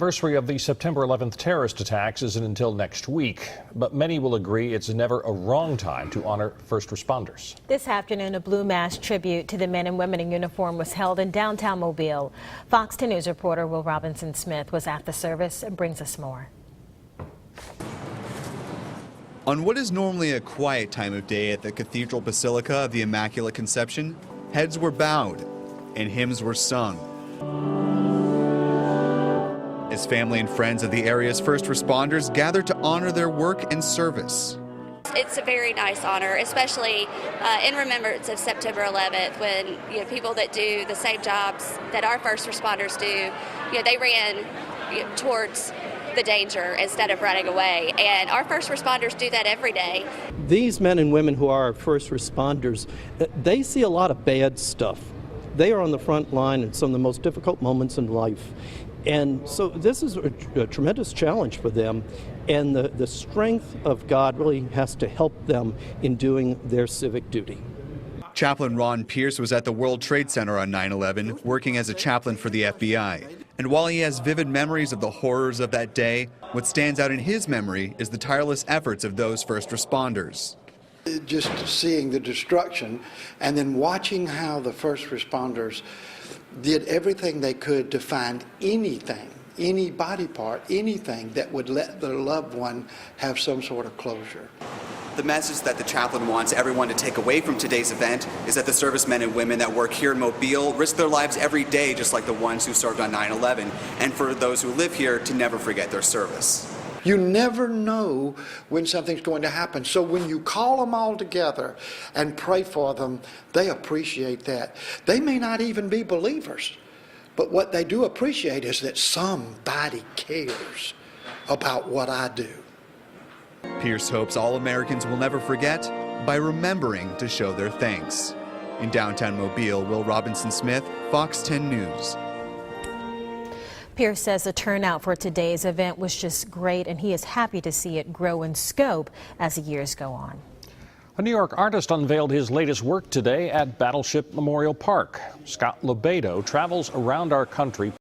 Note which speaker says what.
Speaker 1: Anniversary of the September 11th terrorist attacks isn't until next week, but many will agree it's never a wrong time to honor first responders.
Speaker 2: This afternoon, a Blue Mass tribute to the men and women in uniform was held in downtown Mobile. Fox 10 News reporter Will Robinson Smith was at the service and brings us more.
Speaker 3: On what is normally a quiet time of day at the Cathedral Basilica of the Immaculate Conception, heads were bowed and hymns were sung, as family and friends of the area's first responders gathered to honor their work and service.
Speaker 4: It's a very nice honor, especially in remembrance of September 11th, when people that do the same jobs that our first responders do, they ran towards the danger instead of running away, and our first responders do that every day.
Speaker 5: These men and women who are our first responders, they see a lot of bad stuff. They are on the front line in some of the most difficult moments in life. And so this is a tremendous challenge for them, and the strength of God really has to help them in doing their civic duty.
Speaker 3: Chaplain Ron Pierce was at the World Trade Center on 9/11, working as a chaplain for the FBI. And while he has vivid memories of the horrors of that day, what stands out in his memory is the tireless efforts of those first responders.
Speaker 6: Just seeing the destruction and then watching how the first responders did everything they could to find anything, any body part, anything that would let their loved one have some sort of closure.
Speaker 3: The message that the chaplain wants everyone to take away from today's event is that the servicemen and women that work here in Mobile risk their lives every day, just like the ones who served on 9/11, and for those who live here to never forget their service.
Speaker 6: You never know when something's going to happen. So when you call them all together and pray for them, they appreciate that. They may not even be believers, but what they do appreciate is that somebody cares about what I do.
Speaker 3: Pierce hopes all Americans will never forget by remembering to show their thanks. In downtown Mobile, Will Robinson Smith, Fox 10 News.
Speaker 2: Pierce says the turnout for today's event was just great, and he is happy to see it grow in scope as the years go on.
Speaker 1: A New York artist unveiled his latest work today at Battleship Memorial Park. Scott Lobato travels around our country